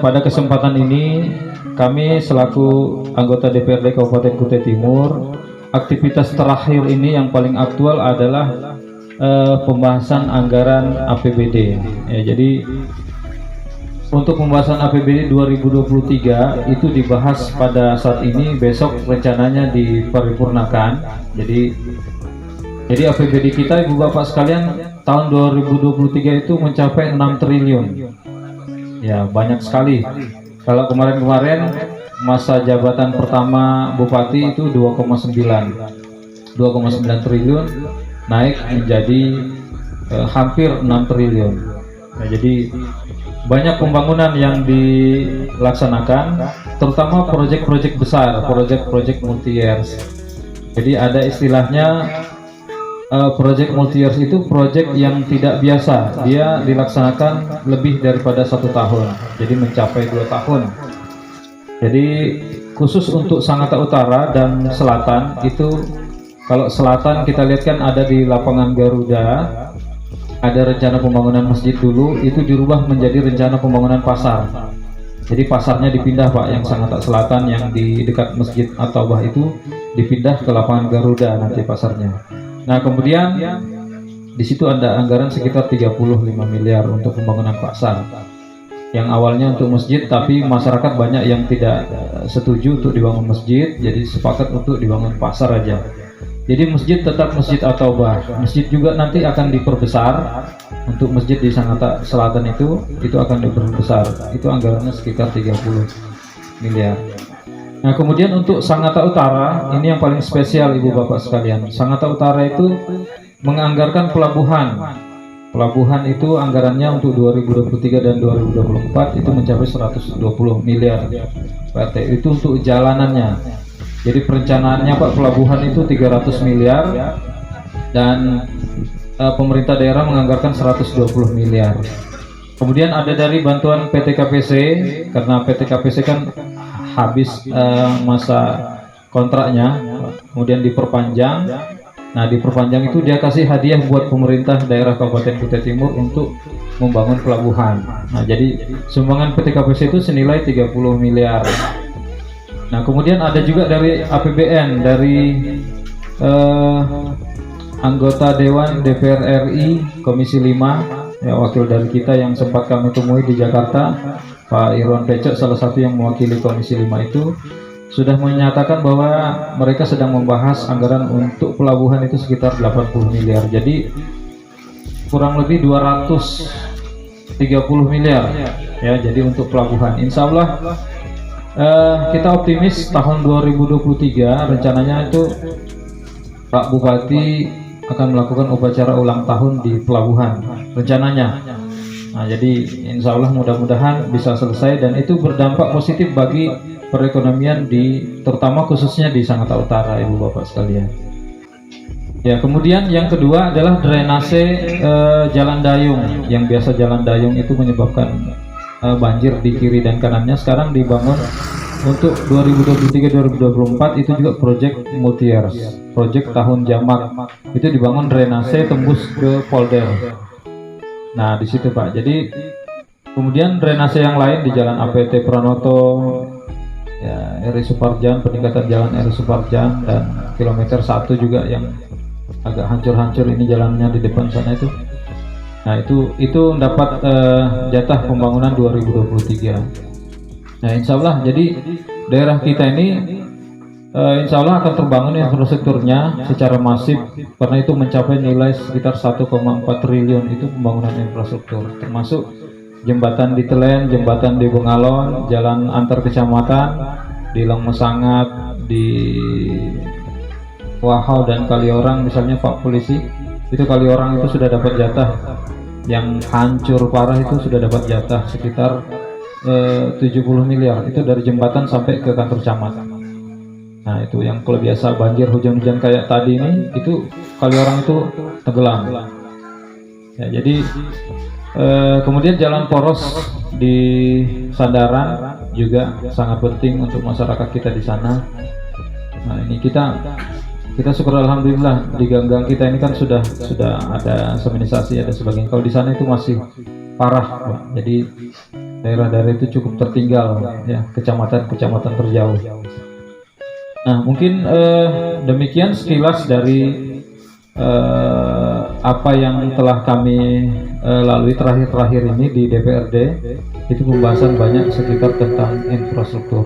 Pada kesempatan ini kami selaku anggota DPRD Kabupaten Kutai Timur, aktivitas terakhir ini yang paling aktual adalah pembahasan anggaran APBD. Jadi untuk pembahasan APBD 2023 itu dibahas pada saat ini, besok rencananya diparipurnakan. Jadi APBD kita, Ibu Bapak sekalian, tahun 2023 itu mencapai 6 triliun. Ya, banyak sekali. Kalau kemarin-kemarin masa jabatan pertama Bupati itu 2,9 triliun, naik menjadi hampir 6 triliun. Nah, jadi banyak pembangunan yang dilaksanakan, terutama proyek-proyek besar, proyek-proyek multi-years. Jadi ada istilahnya proyek multi-years itu proyek yang tidak biasa, dia dilaksanakan lebih daripada 1 tahun, jadi mencapai 2 tahun. Jadi khusus untuk Sangatta Utara dan Selatan itu, kalau Selatan kita lihat kan ada di lapangan Garuda, ada rencana pembangunan masjid dulu, itu dirubah menjadi rencana pembangunan pasar. Jadi pasarnya dipindah Pak, yang Sangatta Selatan yang di dekat Masjid At-Taubah itu dipindah ke lapangan Garuda nanti pasarnya. Nah, kemudian di situ ada anggaran sekitar 35 miliar untuk pembangunan pasar. Yang awalnya untuk masjid, tapi masyarakat banyak yang tidak setuju untuk dibangun masjid, jadi sepakat untuk dibangun pasar aja. Jadi masjid tetap Masjid At-Taubah. Masjid juga nanti akan diperbesar. Untuk masjid di Sangatta Selatan itu akan diperbesar. Itu anggarannya sekitar 30 miliar. Nah, kemudian untuk Sangatta Utara, ini yang paling spesial Ibu Bapak sekalian. Sangatta Utara itu menganggarkan pelabuhan. Pelabuhan itu anggarannya untuk 2023 dan 2024 itu mencapai 120 miliar PT. Itu untuk jalanannya. Jadi perencanaannya Pak, pelabuhan itu 300 miliar dan pemerintah daerah menganggarkan 120 miliar. Kemudian ada dari bantuan PT KPC, karena PT KPC kan habis masa kontraknya, kemudian diperpanjang. Nah, diperpanjang itu dia kasih hadiah buat pemerintah daerah Kabupaten Kutai Timur untuk membangun pelabuhan. Nah, jadi sumbangan PT KPC itu senilai 30 miliar. Nah, kemudian ada juga dari APBN, dari anggota Dewan DPR RI Komisi 5, ya, wakil dari kita yang sempat kami temui di Jakarta, Pak Irwan Pecok, salah satu yang mewakili Komisi 5 itu, sudah menyatakan bahwa mereka sedang membahas anggaran untuk pelabuhan itu sekitar 80 miliar. Jadi kurang lebih 230 miliar ya, jadi untuk pelabuhan. Insya Allah kita optimis tahun 2023 rencananya itu Pak Bupati akan melakukan upacara ulang tahun di pelabuhan rencananya. Nah, jadi insya Allah mudah-mudahan bisa selesai dan itu berdampak positif bagi perekonomian terutama khususnya di Sangatta Utara, Ibu Bapak sekalian. Ya, kemudian yang kedua adalah drainase jalan dayung. Yang biasa jalan dayung itu menyebabkan banjir di kiri dan kanannya, sekarang dibangun untuk 2023-2024 itu juga proyek multi-years, proyek tahun jamak. Itu dibangun drainase tembus ke polder. Nah, di situ Pak. Jadi kemudian drainase yang lain di Jalan APT Pranoto, ya, RI Suparjan, peningkatan jalan RI Suparjan, dan kilometer 1 juga yang agak hancur-hancur ini jalannya di depan sana itu. Nah, itu dapat jatah pembangunan 2023. Nah, insya Allah jadi daerah kita ini insya Allah akan terbangun infrastrukturnya secara masif, karena itu mencapai nilai sekitar 1,4 triliun itu pembangunan infrastruktur, termasuk jembatan di Telen, jembatan di Bengalon, jalan antar kecamatan di Longmesangat, di Wahau dan Kaliorang misalnya Pak Polisi, itu Kaliorang itu sudah dapat jatah, yang hancur parah itu sudah dapat jatah sekitar 70 miliar itu dari jembatan sampai ke kantor camat. Nah, itu yang kalau biasa banjir hujan-hujan kayak tadi ini, itu Kaliorang itu tenggelam. Ya, jadi kemudian jalan poros di Sandaran juga sangat penting untuk masyarakat kita di sana. Nah, ini kita syukur alhamdulillah di gang-gang kita ini kan sudah ada seminisasi, ada sebagainya. Kalau di sana itu masih parah, Pak. Jadi daerah-daerah itu cukup tertinggal, ya, kecamatan-kecamatan terjauh. Nah, mungkin demikian sekilas dari apa yang telah kami lalui terakhir-terakhir ini di DPRD. Itu pembahasan banyak sekitar tentang infrastruktur.